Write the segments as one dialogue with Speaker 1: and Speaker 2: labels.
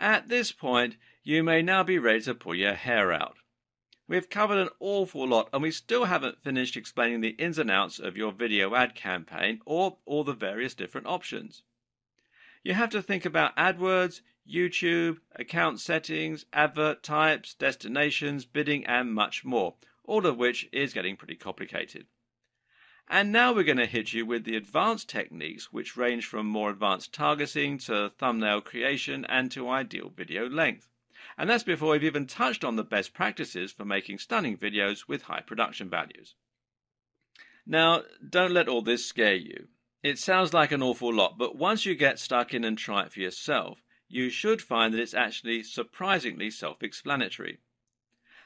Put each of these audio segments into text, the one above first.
Speaker 1: At this point, you may now be ready to pull your hair out. We've covered an awful lot and we still haven't finished explaining the ins and outs of your video ad campaign or all the various different options. You have to think about AdWords, YouTube, account settings, advert types, destinations, bidding and much more, all of which is getting pretty complicated. And now we're going to hit you with the advanced techniques which range from more advanced targeting to thumbnail creation and to ideal video length. And that's before we've even touched on the best practices for making stunning videos with high production values. Now, don't let all this scare you. It sounds like an awful lot, but once you get stuck in and try it for yourself, you should find that it's actually surprisingly self-explanatory.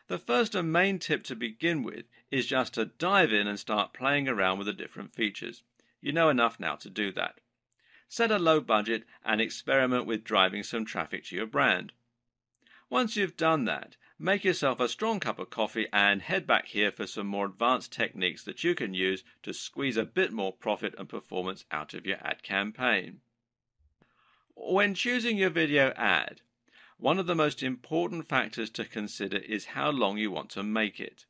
Speaker 1: The first and main tip to begin with is just to dive in and start playing around with the different features. You know enough now to do that. Set a low budget and experiment with driving some traffic to your brand. Once you've done that, make yourself a strong cup of coffee and head back here for some more advanced techniques that you can use to squeeze a bit more profit and performance out of your ad campaign. When choosing your video ad, one of the most important factors to consider is how long you want to make it.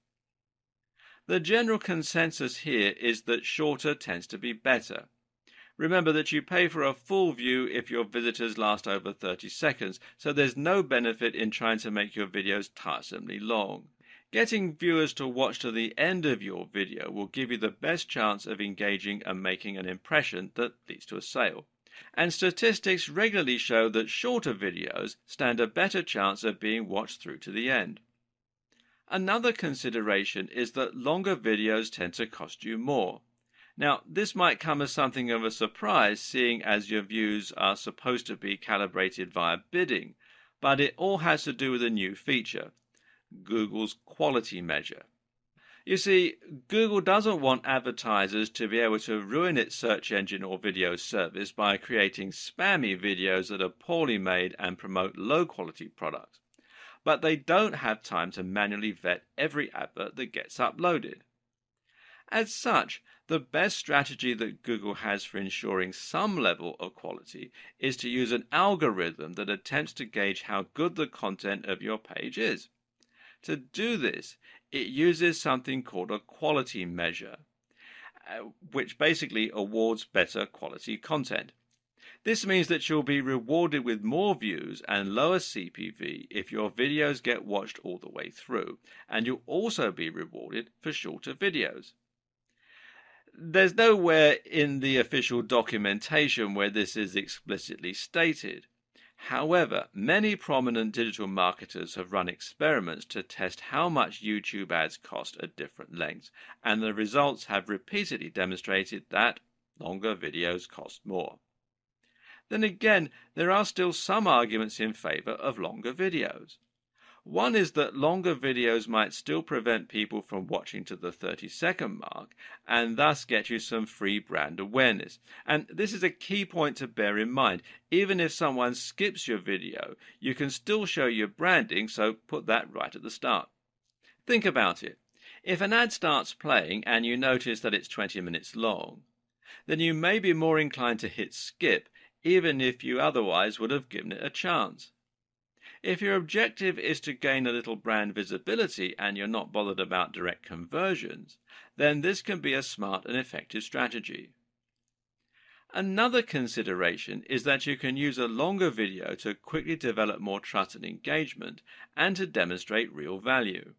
Speaker 1: The general consensus here is that shorter tends to be better. Remember that you pay for a full view if your visitors last over 30 seconds, so there's no benefit in trying to make your videos tiresomely long. Getting viewers to watch to the end of your video will give you the best chance of engaging and making an impression that leads to a sale. And statistics regularly show that shorter videos stand a better chance of being watched through to the end. Another consideration is that longer videos tend to cost you more. Now, this might come as something of a surprise, seeing as your views are supposed to be calibrated via bidding, but it all has to do with a new feature, Google's quality measure. You see, Google doesn't want advertisers to be able to ruin its search engine or video service by creating spammy videos that are poorly made and promote low-quality products. But they don't have time to manually vet every advert that gets uploaded. As such, the best strategy that Google has for ensuring some level of quality is to use an algorithm that attempts to gauge how good the content of your page is. To do this, it uses something called a quality measure, which basically awards better quality content. This means that you'll be rewarded with more views and lower CPV if your videos get watched all the way through, and you'll also be rewarded for shorter videos. There's nowhere in the official documentation where this is explicitly stated. However, many prominent digital marketers have run experiments to test how much YouTube ads cost at different lengths, and the results have repeatedly demonstrated that longer videos cost more. Then again, there are still some arguments in favor of longer videos. One is that longer videos might still prevent people from watching to the 30-second mark and thus get you some free brand awareness. And this is a key point to bear in mind. Even if someone skips your video, you can still show your branding, so put that right at the start. Think about it. If an ad starts playing and you notice that it's 20 minutes long, then you may be more inclined to hit skip, even if you otherwise would have given it a chance. If your objective is to gain a little brand visibility and you're not bothered about direct conversions, then this can be a smart and effective strategy. Another consideration is that you can use a longer video to quickly develop more trust and engagement and to demonstrate real value.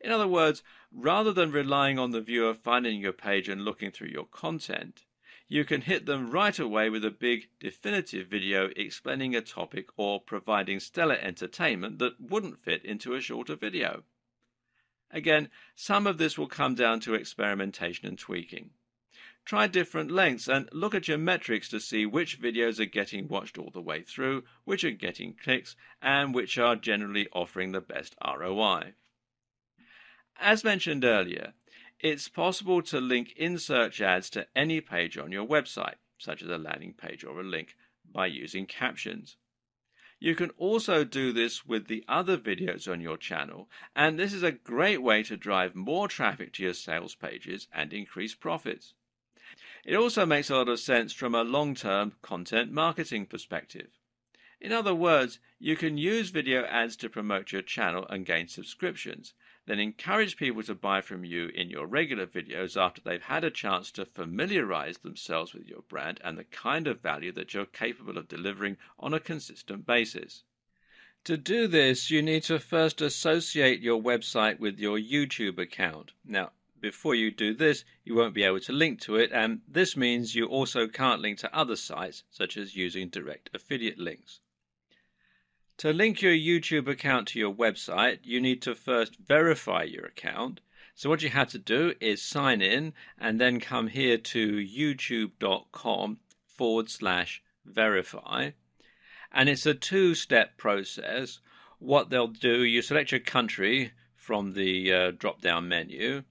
Speaker 1: In other words, rather than relying on the viewer finding your page and looking through your content, you can hit them right away with a big, definitive video explaining a topic or providing stellar entertainment that wouldn't fit into a shorter video. Again, some of this will come down to experimentation and tweaking. Try different lengths and look at your metrics to see which videos are getting watched all the way through, which are getting clicks, and which are generally offering the best ROI. As mentioned earlier, it's possible to link in-search ads to any page on your website, such as a landing page or a link, by using captions. You can also do this with the other videos on your channel, and this is a great way to drive more traffic to your sales pages and increase profits. It also makes a lot of sense from a long-term content marketing perspective. In other words, you can use video ads to promote your channel and gain subscriptions, then encourage people to buy from you in your regular videos after they've had a chance to familiarize themselves with your brand and the kind of value that you're capable of delivering on a consistent basis. To do this, you need to first associate your website with your YouTube account. Now, before you do this, you won't be able to link to it, and this means you also can't link to other sites, such as using direct affiliate links. To link your YouTube account to your website, you need to first verify your account. So what you have to do is sign in and then come here to youtube.com/verify. And it's a two-step process. What they'll do, you select your country from the drop-down menu,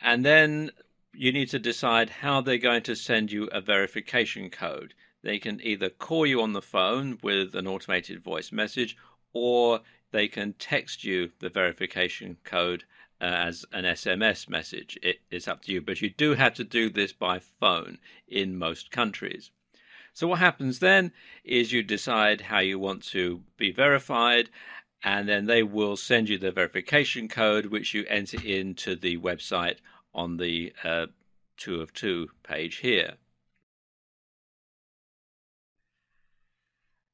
Speaker 1: and then you need to decide how they're going to send you a verification code. They can either call you on the phone with an automated voice message, or they can text you the verification code as an SMS message. It's up to you, but you do have to do this by phone in most countries. So what happens then is you decide how you want to be verified, and then they will send you the verification code, which you enter into the website on the 2 of 2 page here.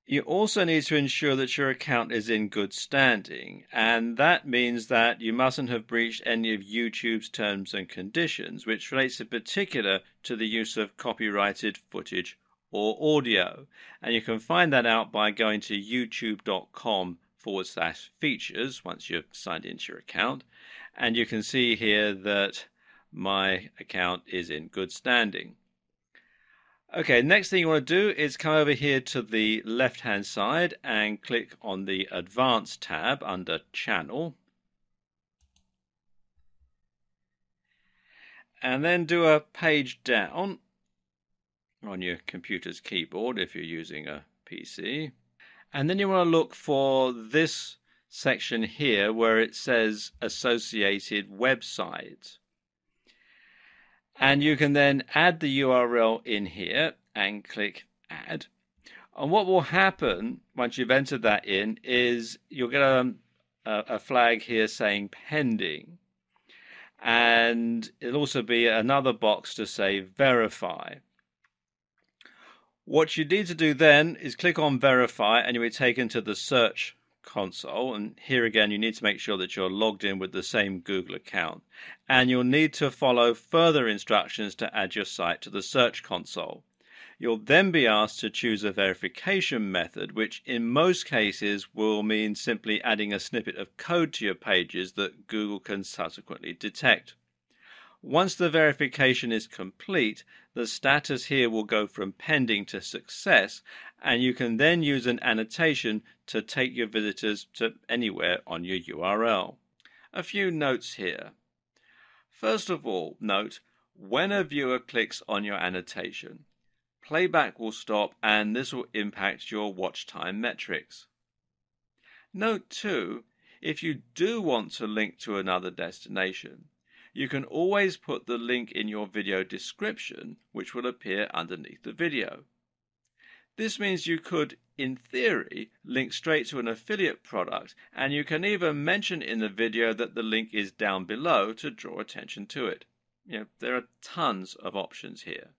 Speaker 1: You also need to ensure that your account is in good standing, and that means that you mustn't have breached any of YouTube's terms and conditions, which relates in particular to the use of copyrighted footage or audio. And you can find that out by going to youtube.com/features once you've signed into your account, and you can see here that my account is in good standing. Okay, next thing you want to do is come over here to the left hand side and click on the Advanced tab under Channel, and then do a page down on your computer's keyboard if you're using a PC, and then you want to look for this section here where it says Associated Websites. And you can then add the URL in here and click Add. And what will happen once you've entered that in is you'll get a flag here saying Pending. And it'll also be another box to say Verify. What you need to do then is click on Verify, and you'll be taken to the search console, and here again you need to make sure that you're logged in with the same Google account, and you'll need to follow further instructions to add your site to the search console. You'll then be asked to choose a verification method, which in most cases will mean simply adding a snippet of code to your pages that Google can subsequently detect. Once the verification is complete, the status here will go from pending to success, and you can then use an annotation to take your visitors to anywhere on your URL. A few notes here. First of all, note, when a viewer clicks on your annotation, playback will stop and this will impact your watch time metrics. Note too, if you do want to link to another destination, you can always put the link in your video description, which will appear underneath the video. This means you could, in theory, link straight to an affiliate product, and you can even mention in the video that the link is down below to draw attention to it. There are tons of options here.